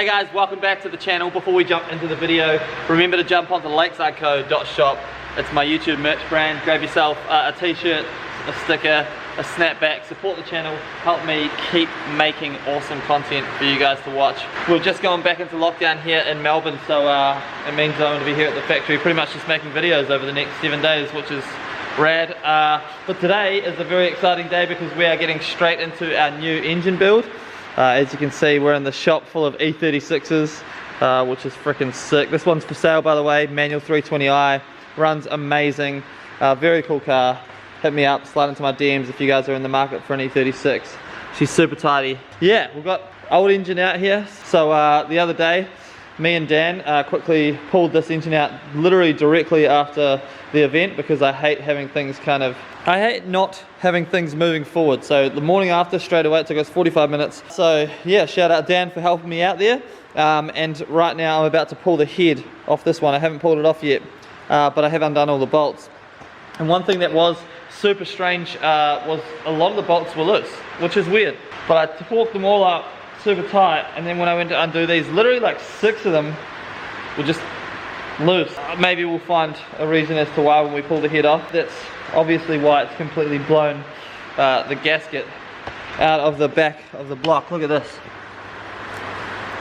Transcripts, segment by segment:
Hey guys, welcome back to the channel. Before we jump into the video, remember to jump onto lakesideco.shop. It's my YouTube merch brand. Grab yourself a t-shirt, a sticker, a snapback, support the channel, help me keep making awesome content for you guys to watch. We're just going back into lockdown here in Melbourne, so it means I'm going to be here at the factory pretty much just making videos over the next 7 days, which is rad. But today is a very exciting day because we are getting straight into our new engine build. As you can see, we're in the shop full of E36s, which is freaking sick. This one's for sale, by the way, manual 320i, runs amazing, very cool car. Hit me up, slide into my DMs if you guys are in the market for an E36. She's super tidy. Yeah, we've got old engine out here. So the other day, me and Dan quickly pulled this engine out literally directly after the event because I hate having things I hate not having things moving forward. So the morning after, straight away, it took us 45 minutes. So yeah, shout out Dan for helping me out there. And right now I'm about to pull the head off this one. I haven't pulled it off yet, but I have undone all the bolts. And one thing that was super strange was a lot of the bolts were loose, which is weird. But I torqued them all up super tight, and then when I went to undo these, literally like 6 of them were just loose. Maybe we'll find a reason as to why when we pull the head off. That's obviously why it's completely blown the gasket out of the back of the block. Look at this.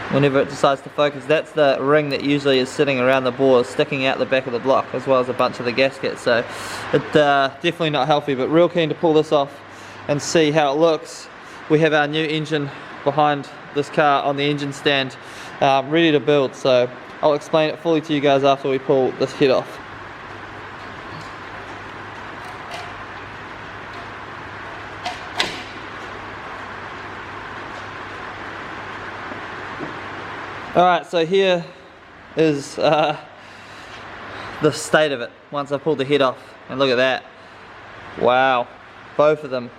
Whenever it decides to focus, that's the ring that usually is sitting around the bore, sticking out the back of the block, as well as a bunch of the gasket. So it's definitely not healthy, but real keen to pull this off and see how it looks. We have our new engine behind this car on the engine stand, ready to build, so I'll explain it fully to you guys after we pull this head off. Alright, so here is the state of it once I pulled the head off, and look at that. Wow, both of them,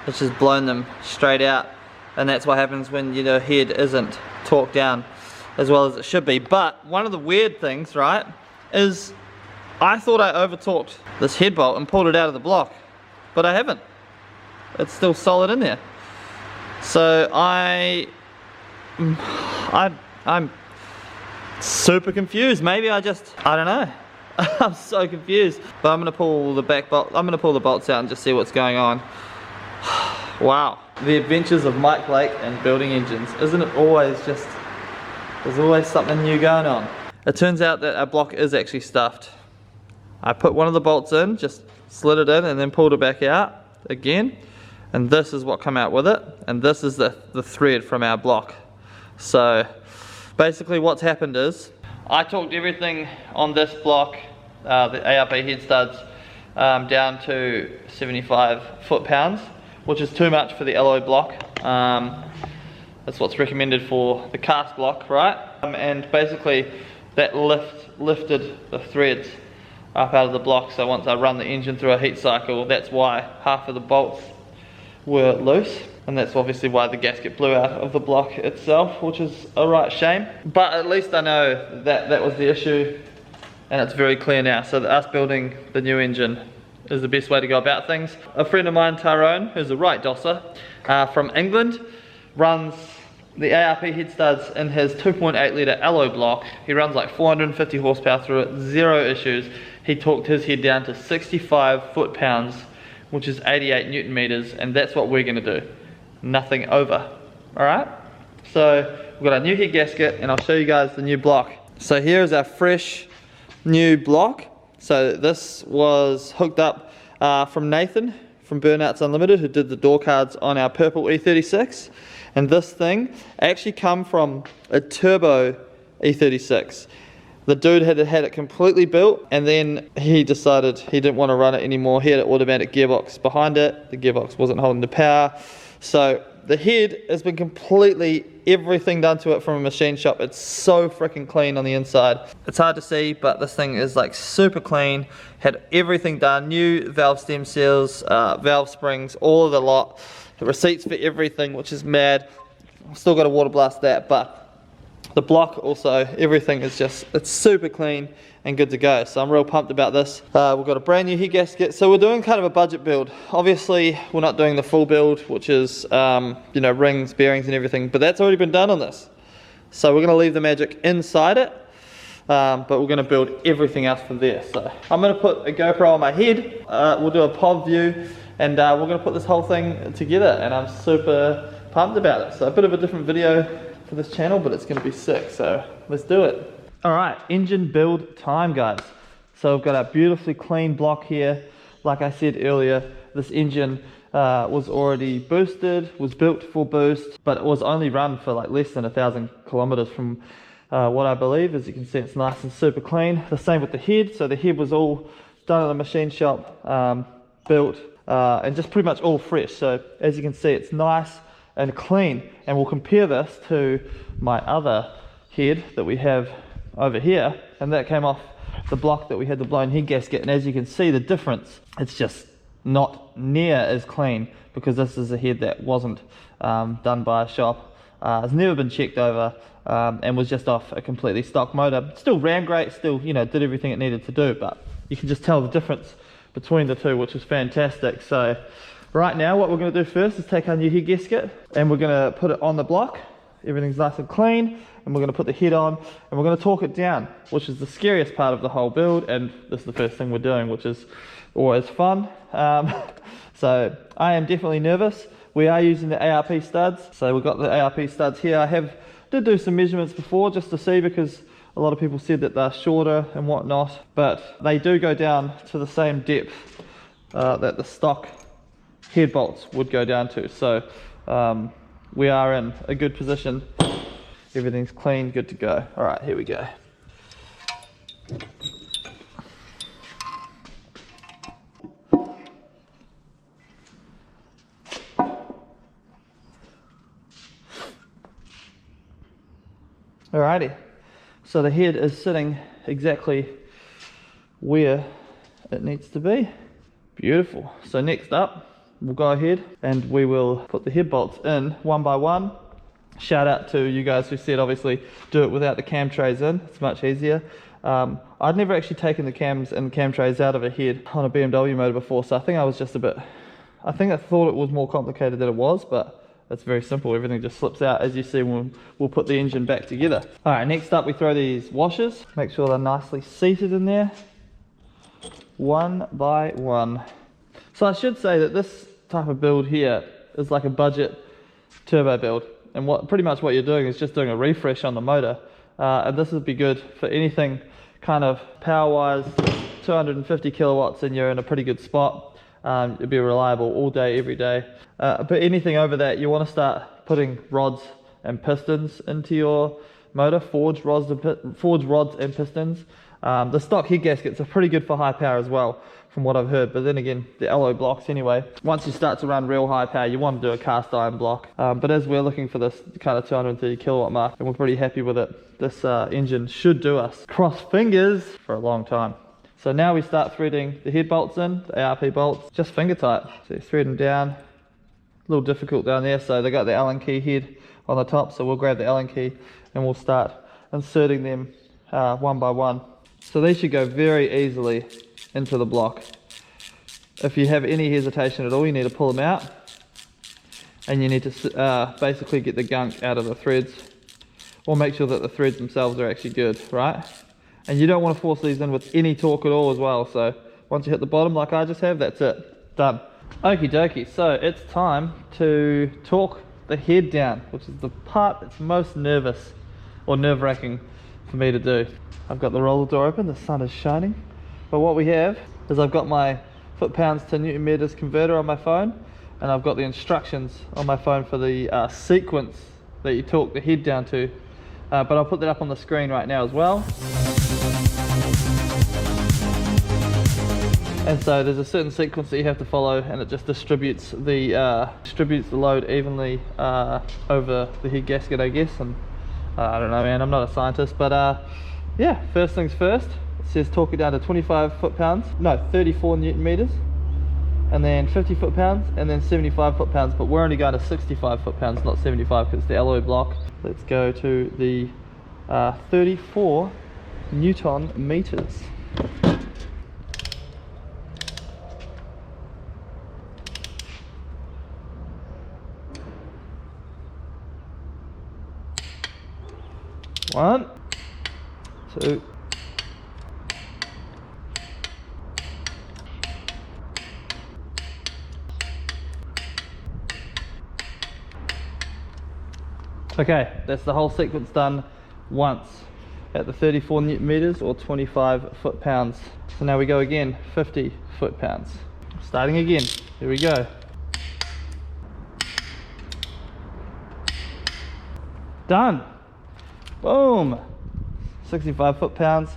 it's just blown them straight out. And that's what happens when your head isn't torqued down as well as it should be. But one of the weird things, right, is I thought I over torqued this head bolt and pulled it out of the block, but I haven't. It's still solid in there. So I'm super confused. Maybe I don't know. I'm so confused. But I'm gonna pull the back bolt. I'm gonna pull the bolts out and just see what's going on. Wow. The adventures of Mike Blake and building engines. Isn't it always just, there's always something new going on. It turns out that our block is actually stuffed. I put one of the bolts in, just slid it in and then pulled it back out again. And this is what come out with it. And this is the thread from our block. So basically what's happened is, I torqued everything on this block, the ARP head studs, down to 75 foot-pounds, which is too much for the alloy block. That's what's recommended for the cast block, right? And basically that lifted the threads up out of the block, so once I run the engine through a heat cycle, that's why half of the bolts were loose, and that's obviously why the gasket blew out of the block itself, which is a right shame. But at least I know that that was the issue, and it's very clear now. So that us building the new engine is the best way to go about things. A friend of mine, Tyrone, who's a right dosser from England, runs the ARP head studs in his 2.8 litre alloy block. He runs like 450 horsepower through it, 0 issues. He torqued his head down to 65 foot-pounds, which is 88 newton meters, and that's what we're gonna do. Nothing over, all right? So we've got our new head gasket, and I'll show you guys the new block. So here is our fresh new block. So this was hooked up from Nathan from Burnouts Unlimited, who did the door cards on our purple E36. And this thing actually come from a turbo E36. The dude had it completely built, and then he decided he didn't want to run it anymore. He had an automatic gearbox behind it. The gearbox wasn't holding the power. So the head has been completely, everything done to it from a machine shop. It's so freaking clean on the inside. It's hard to see, but this thing is like super clean. Had everything done, new valve stem seals, valve springs, all of the lot. The receipts for everything, which is mad. Still got to water blast that, but the block also, everything is just, it's super clean and good to go. So I'm real pumped about this. We've got a brand new head gasket. So we're doing kind of a budget build. Obviously, we're not doing the full build, which is, you know, rings, bearings and everything, but that's already been done on this. So we're going to leave the magic inside it, but we're going to build everything else from there. So I'm going to put a GoPro on my head, we'll do a pod view, and we're going to put this whole thing together, and I'm super pumped about it. So a bit of a different video for this channel, but it's going to be sick, so let's do it. Alright, engine build time, guys. So we've got our beautifully clean block here. Like I said earlier, this engine was already boosted, was built for boost, but it was only run for like less than 1,000 kilometers from what I believe. As you can see, it's nice and super clean. The same with the head. So the head was all done in a machine shop, built, and just pretty much all fresh. So as you can see, it's nice and clean. And we'll compare this to my other head that we have over here, and that came off the block that we had the blown head gasket. And as you can see the difference, it's just not near as clean, because this is a head that wasn't done by a shop, has never been checked over, and was just off a completely stock motor. Still ran great, still, you know, did everything it needed to do, but you can just tell the difference between the two, which is fantastic. So right now what we're going to do first is take our new head gasket and we're going to put it on the block. Everything's nice and clean, and we're going to put the head on and we're going to torque it down, which is the scariest part of the whole build, and this is the first thing we're doing, which is always fun. So I am definitely nervous. We are using the ARP studs, so we've got the ARP studs here. I did do some measurements before just to see, because a lot of people said that they're shorter and whatnot, but they do go down to the same depth that the stock head bolts would go down to. So we are in a good position. Everything's clean, good to go. All right, here we go. Alrighty, so the head is sitting exactly where it needs to be. Beautiful. So next up, we'll go ahead and we will put the head bolts in one by one. Shout out to you guys who said obviously do it without the cam trays in, it's much easier. I'd never actually taken the cams and cam trays out of a head on a BMW motor before, so I think I thought it was more complicated than it was, but it's very simple. Everything just slips out, as you see when we'll put the engine back together. Alright, next up we throw these washers, make sure they're nicely seated in there, one by one. So I should say that this type of build here is like a budget turbo build, and pretty much what you're doing is just doing a refresh on the motor, and this would be good for anything kind of power wise, 250 kilowatts, and you're in a pretty good spot. It'll be reliable all day, every day. But anything over that, you want to start putting rods and pistons into your motor, forged rods and pistons. The stock head gaskets are pretty good for high power as well, from what I've heard, but then again, the alloy blocks anyway. Once you start to run real high power, you want to do a cast iron block. But as we're looking for this kind of 230 kilowatt mark, and we're pretty happy with it, this engine should do us, cross fingers, for a long time. So now we start threading the head bolts in, the ARP bolts, just finger tight. So you thread them down, a little difficult down there, so they got the Allen key head on the top, so we'll grab the Allen key and we'll start inserting them one by one. So these should go very easily into the block. If you have any hesitation at all, you need to pull them out, and you need to basically get the gunk out of the threads, or make sure that the threads themselves are actually good, right? And you don't want to force these in with any torque at all as well. So once you hit the bottom like I just have, that's it, done. Okie dokie, so it's time to torque the head down, which is the part that's most nervous or nerve-wracking for me to do. I've got the roller door open, the sun is shining, but what we have is I've got my foot-pounds to Newton meters converter on my phone, and I've got the instructions on my phone for the sequence that you torque the head down to, but I'll put that up on the screen right now as well. And so there's a certain sequence that you have to follow, and it just distributes the load evenly over the head gasket, I guess. And I don't know, man, I'm not a scientist, but yeah, first things first, it says torque it down to 25 foot-pounds, no, 34 Newton meters, and then 50 foot-pounds, and then 75 foot-pounds, but we're only going to 65 foot-pounds, not 75, because it's the alloy block. Let's go to the 34 Newton meters. 1, 2. Okay, that's the whole sequence done once at the 34 Newton meters or 25 foot-pounds. So now we go again, 50 foot-pounds. Starting again, here we go. Done. Boom. 65 foot-pounds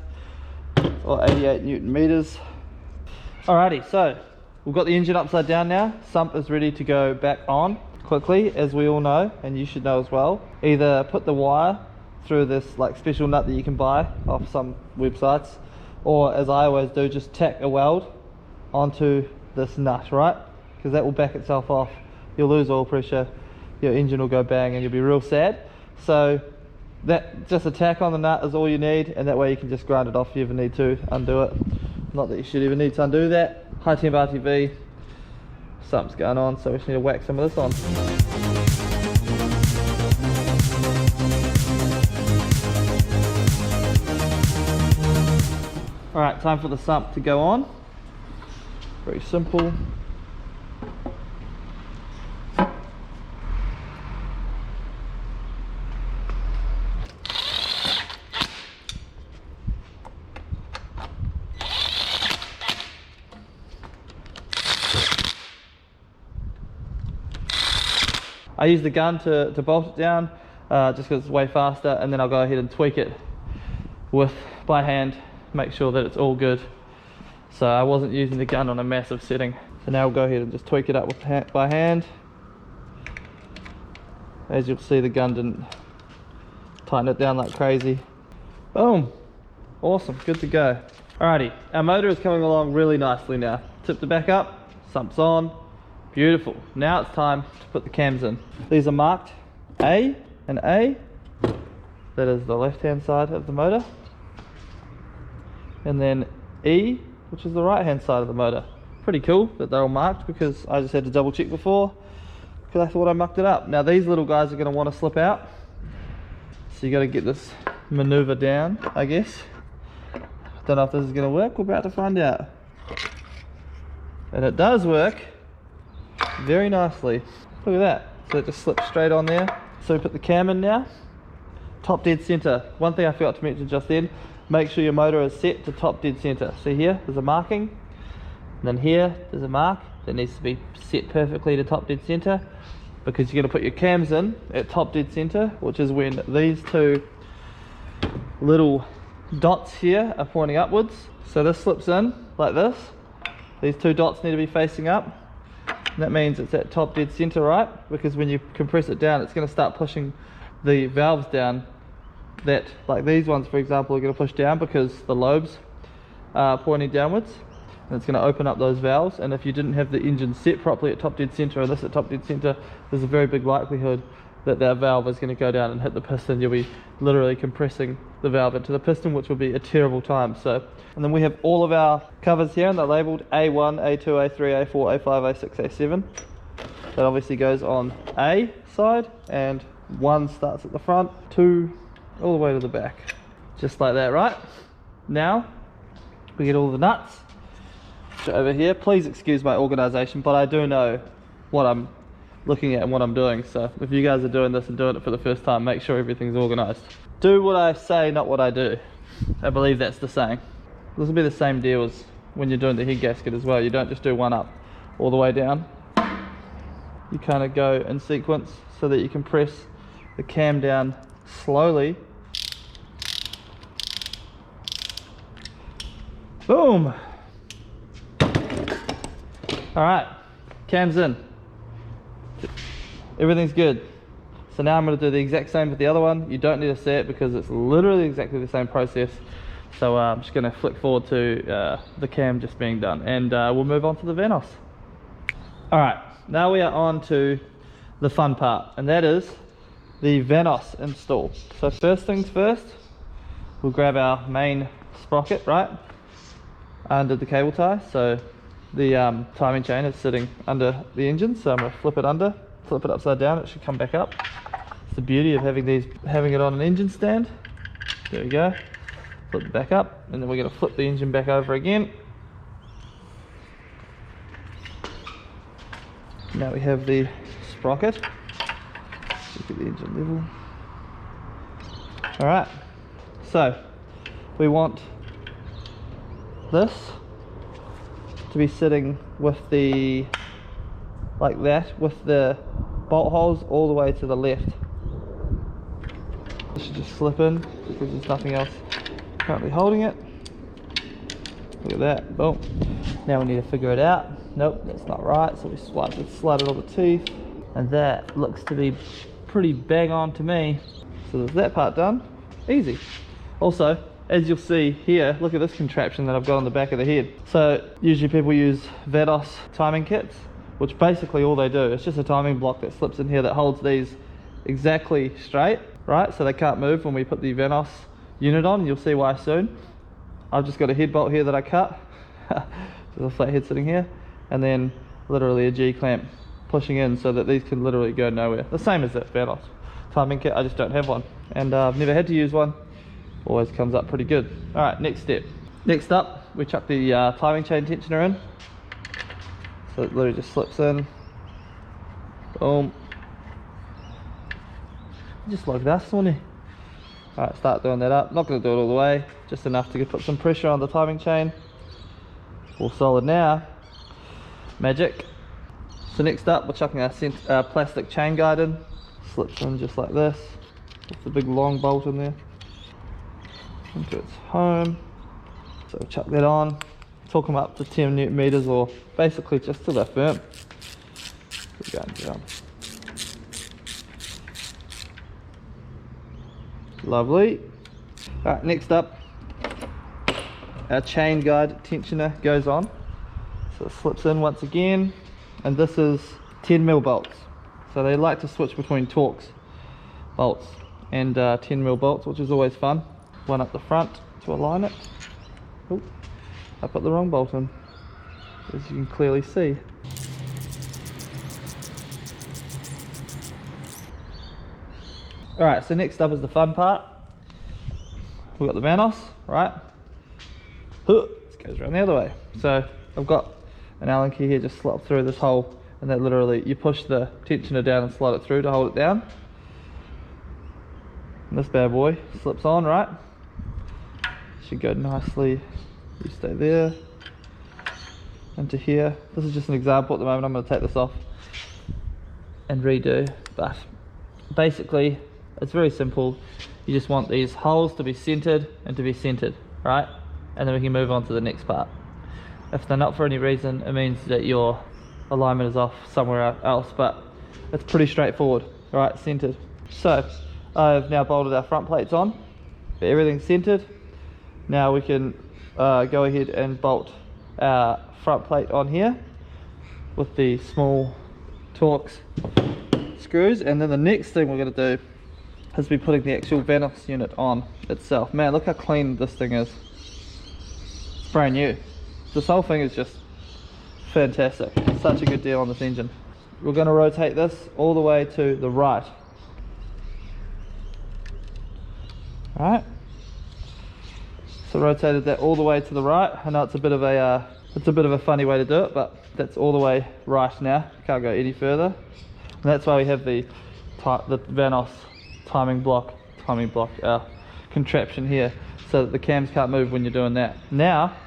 or 88 Newton meters. Alrighty, so we've got the engine upside down now. Sump is ready to go back on quickly, as we all know, and you should know as well. Either put the wire through this like special nut that you can buy off some websites, or as I always do, just tack a weld onto this nut, right? Because that will back itself off. You'll lose oil pressure, your engine will go bang, and you'll be real sad. So that just a tack on the nut is all you need, and that way you can just grind it off if you ever need to undo it. Not that you should even need to undo that. High temp RTV, something's going on, so we just need to whack some of this on. Alright, time for the sump to go on. Very simple. I use the gun to bolt it down just because it's way faster, and then I'll go ahead and tweak it by hand, make sure that it's all good. So I wasn't using the gun on a massive setting. So now we'll go ahead and just tweak it up by hand. As you'll see, the gun didn't tighten it down like crazy. Boom. Awesome, good to go. Alrighty, our motor is coming along really nicely now. Tipped it back up, sump's on. Beautiful. Now it's time to put the cams in. These are marked A and A. That is the left hand side of the motor. And then E, which is the right hand side of the motor. Pretty cool that they're all marked, because I just had to double check before, because I thought I mucked it up. Now these little guys are going to want to slip out. So you got to get this maneuver down, I guess. Don't know if this is going to work. We're about to find out. And it does work very nicely. Look at that. So it just slips straight on there. So we put the cam in now. Top dead center. One thing I forgot to mention just then, make sure your motor is set to top dead center. See here, there's a marking. And then here, there's a mark that needs to be set perfectly to top dead center, because you're going to put your cams in at top dead center, which is when these two little dots here are pointing upwards. So this slips in like this. These two dots need to be facing up. And that means it's at top dead center, right? Because when you compress it down, it's going to start pushing the valves down. That, like these ones for example, are going to push down because the lobes are pointing downwards, and it's going to open up those valves. And if you didn't have the engine set properly at top dead center, and this at top dead center, there's a very big likelihood that that valve is going to go down and hit the piston. You'll be literally compressing the valve into the piston, which will be a terrible time. So, and then we have all of our covers here, and they're labeled A1, A2, A3, A4, A5, A6, A7. That obviously goes on A side, and 1 starts at the front, 2 all the way to the back, just like that, right? Now we get all the nuts over here. Please excuse my organization, but I do know what I'm looking at and what I'm doing. So if you guys are doing this and doing it for the first time, make sure everything's organized. Do what I say, not what I do. I believe that's the saying. This will be the same deal as when you're doing the head gasket as well. You don't just do one up all the way down. You kind of go in sequence so that you can press the cam down slowly. Boom. All right, cam's in. Everything's good. So now I'm going to do the exact same with the other one. You don't need to see it because it's literally exactly the same process. So I'm just going to flick forward to the cam just being done, and we'll move on to the Vanos. All right, now we are on to the fun part, and that is the Vanos install. So first things first, we'll grab our main sprocket, right, under the cable tie. So the timing chain is sitting under the engine, so I'm going to flip it upside down. It should come back up. It's the beauty of having it on an engine stand. There we go. Flip it back up, and then we're going to flip the engine back over again. Now we have the sprocket. Look at the engine level. Alright, so we want this to be sitting with the, like that, with the bolt holes all the way to the left. This should just slip in because there's nothing else currently holding it. Look at that, boom. Now we need to figure it out. Nope, that's not right, so we slide it on the teeth, and that looks to be pretty bang on to me. So there's that part done, easy. Also, as you'll see here, look at this contraption that I've got on the back of the head. So usually people use Vanos timing kits, which basically all they do, it's just a timing block that slips in here that holds these exactly straight, right? So they can't move when we put the Vanos unit on, and you'll see why soon. I've just got a head bolt here that I cut. There's a flat head sitting here, and then literally a G-clamp pushing in so that these can literally go nowhere. The same as that Vanos timing kit, I just don't have one. And I've never had to use one. Always comes up pretty good. Alright, next step. Next up, we chuck the timing chain tensioner in. So it literally just slips in. Boom. Just like that, Sonny. Alright, start doing that up. Not going to do it all the way, just enough to put some pressure on the timing chain. All solid now. Magic. So next up, we're chucking our plastic chain guide in. Slips in just like this. With the big long bolt in there. Into its home. So chuck that on. Torque them up to 10 Newton meters, or basically just till they're firm. We're going down. Lovely. Alright, next up, our chain guide tensioner goes on. So it slips in once again, and this is 10mm bolts. So they like to switch between Torx bolts and 10mm bolts, which is always fun. One up the front to align it. Oh, I put the wrong bolt in, as you can clearly see. Alright, so next up is the fun part. We've got the Vanos, right? This goes around the other way. So I've got an Allen key here just slot through this hole, and that literally, you push the tensioner down and slide it through to hold it down. And this bad boy slips on, right? Should go nicely. You stay there. Into here. This is just an example at the moment. I'm going to take this off and redo. But basically, it's very simple. You just want these holes to be centered and to be centered, right? And then we can move on to the next part. If they're not for any reason, it means that your alignment is off somewhere else, but it's pretty straightforward, right? Centered. So I've now bolted our front plates on. Everything's centered. Now we can go ahead and bolt our front plate on here with the small Torx screws, and then the next thing we're going to do is be putting the actual Vanos unit on itself. Man, look how clean this thing is. It's brand new. This whole thing is just fantastic. Such a good deal on this engine. We're going to rotate this all the way to the right. Alright. So rotated that all the way to the right. I know it's a bit of a funny way to do it, but that's all the way right now. Can't go any further. And that's why we have the Vanos timing block contraption here, so that the cams can't move when you're doing that. Now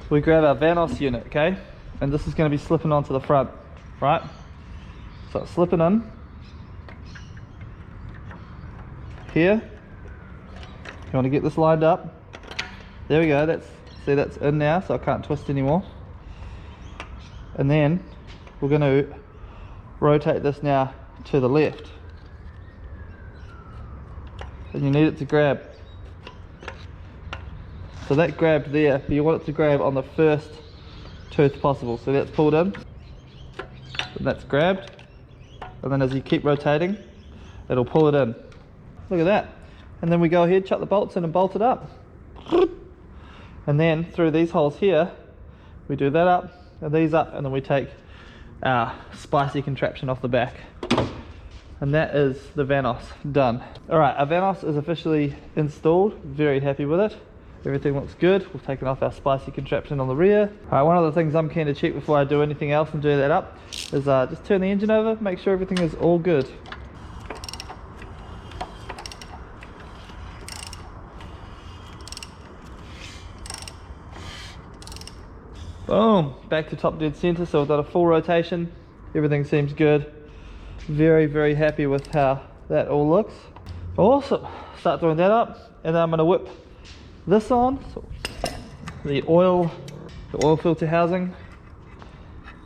we grab our Vanos unit, okay, and this is going to be slipping onto the front, right? So it's slipping in here. You want to get this lined up. There we go. See, that's in now, so I can't twist anymore. And then we're going to rotate this now to the left. And you need it to grab. So that grabbed there, but you want it to grab on the first tooth possible. So that's pulled in, and that's grabbed. And then as you keep rotating, it'll pull it in. Look at that. And then we go ahead, chuck the bolts in and bolt it up. And then through these holes here, we do that up and these up, and then we take our spicy contraption off the back. And that is the Vanos done. Alright, our Vanos is officially installed. Very happy with it. Everything looks good. We've taken off our spicy contraption on the rear. Alright, one of the things I'm keen to check before I do anything else and do that up is just turn the engine over, make sure everything is all good. Boom, back to top dead center, so we've done a full rotation. Everything seems good. Very, very happy with how that all looks. Awesome, start doing that up, and then I'm gonna whip this on. So the oil filter housing.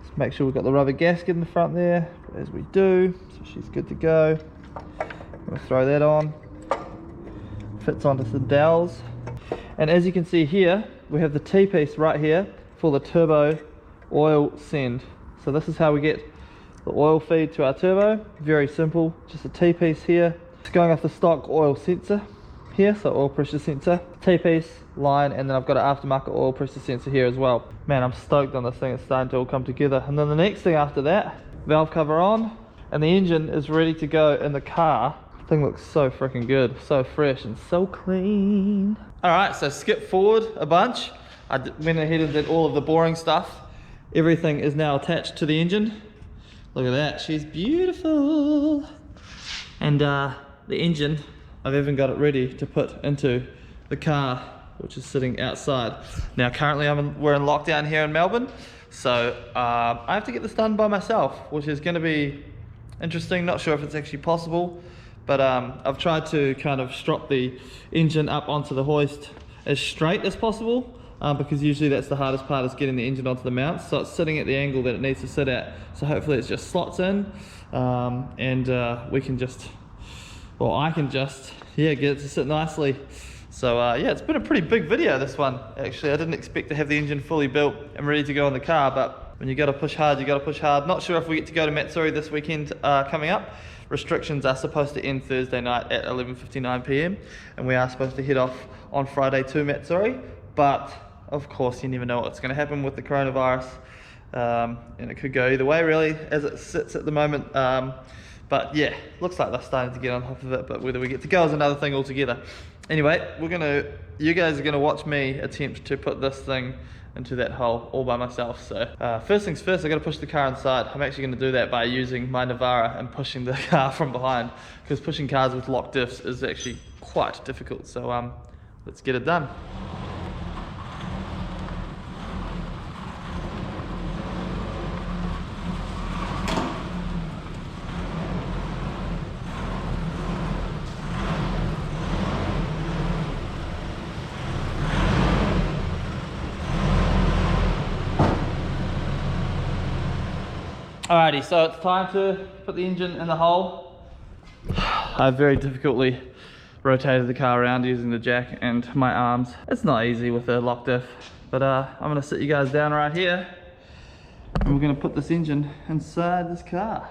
Just make sure we've got the rubber gasket in the front there, as we do, so she's good to go. I'm gonna throw that on. Fits onto the dowels. And as you can see here, we have the T-piece right here for the turbo oil send. So this is how we get the oil feed to our turbo. Very simple, just a T-piece here. It's going off the stock oil sensor here, so oil pressure sensor, T-piece, line, and then I've got an aftermarket oil pressure sensor here as well. Man, I'm stoked on this thing. It's starting to all come together. And then the next thing after that, valve cover on, and the engine is ready to go in the car. The thing looks so freaking good, so fresh and so clean. All right, so skip forward a bunch. I went ahead and did all of the boring stuff. Everything is now attached to the engine. Look at that, she's beautiful. And the engine, I've even got it ready to put into the car, which is sitting outside. Now currently we're in lockdown here in Melbourne, so I have to get this done by myself, which is gonna be interesting. Not sure if it's actually possible, but I've tried to kind of strop the engine up onto the hoist as straight as possible. Because usually that's the hardest part, is getting the engine onto the mount. So it's sitting at the angle that it needs to sit at. So hopefully it just slots in, and we can just, well, I can just, yeah, get it to sit nicely. So yeah, it's been a pretty big video, this one, actually. I didn't expect to have the engine fully built and ready to go in the car, but when you gotta push hard, you gotta push hard. Not sure if we get to go to Matsuri this weekend coming up. Restrictions are supposed to end Thursday night at 11:59 p.m. and we are supposed to head off on Friday to Matsuri, but of course you never know what's going to happen with the coronavirus, and it could go either way really as it sits at the moment. But yeah, looks like they're starting to get on top of it, but whether we get to go is another thing altogether. Anyway, you guys are going to watch me attempt to put this thing into that hole all by myself. So first things first, I got to push the car inside. I'm actually going to do that by using my Navara and pushing the car from behind, because pushing cars with locked diffs is actually quite difficult. So let's get it done. Alrighty, so it's time to put the engine in the hole. I've very difficultly rotated the car around using the jack and my arms. It's not easy with a lock diff, but I'm gonna sit you guys down right here and we're gonna put this engine inside this car.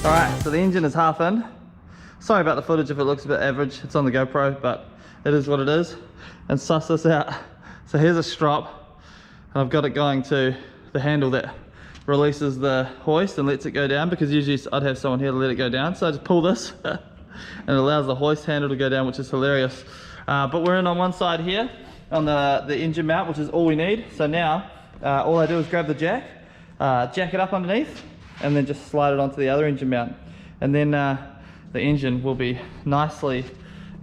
Alright, so the engine is half in. Sorry about the footage if it looks a bit average. It's on the GoPro, but it is what it is. And suss this out. So here's a strop, and I've got it going to the handle that releases the hoist and lets it go down, because usually I'd have someone here to let it go down. So I just pull this and it allows the hoist handle to go down, which is hilarious. But we're in on one side here on the engine mount, which is all we need. So now all I do is grab the jack, jack it up underneath, and then just slide it onto the other engine mount, and then the engine will be nicely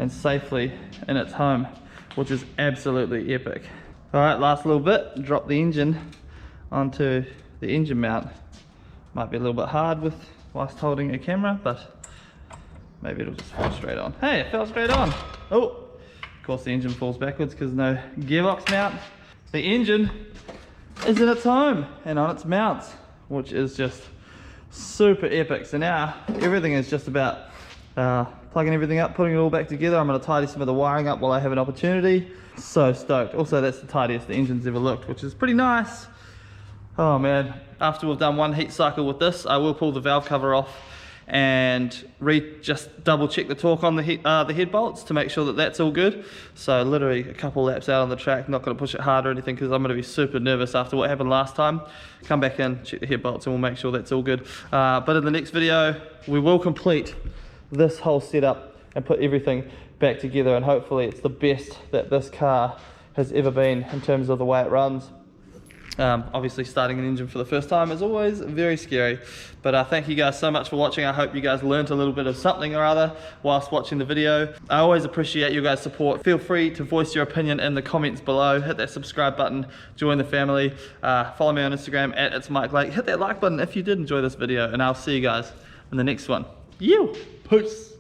and safely in its home, which is absolutely epic. All right, last little bit, drop the engine onto the engine mount. Might be a little bit hard whilst holding a camera, but maybe it'll just fall straight on. Hey, it fell straight on. Oh, Of course the engine falls backwards because no gearbox mount. The engine is in its home and on its mounts, which is just super epic. So now everything is just about plugging everything up, putting it all back together. I'm going to tidy some of the wiring up while I have an opportunity. So stoked. Also, that's the tidiest the engine's ever looked, which is pretty nice. Oh man, after we've done one heat cycle with this, I will pull the valve cover off and just double check the torque on the head bolts to make sure that that's all good. So literally a couple laps out on the track, not going to push it hard or anything because I'm going to be super nervous after what happened last time. Come back in, check the head bolts, and we'll make sure that's all good. But in the next video, we will complete this whole setup and put everything back together, and hopefully it's the best that this car has ever been in terms of the way it runs. Obviously starting an engine for the first time is always very scary, but thank you guys so much for watching. I hope you guys learned a little bit of something or other whilst watching the video. I always appreciate you guys' support. Feel free to voice your opinion in the comments below. Hit that subscribe button, join the family, follow me on Instagram at @itsmikeLake. Hit that like button if you did enjoy this video, and I'll see you guys in the next one. Peace.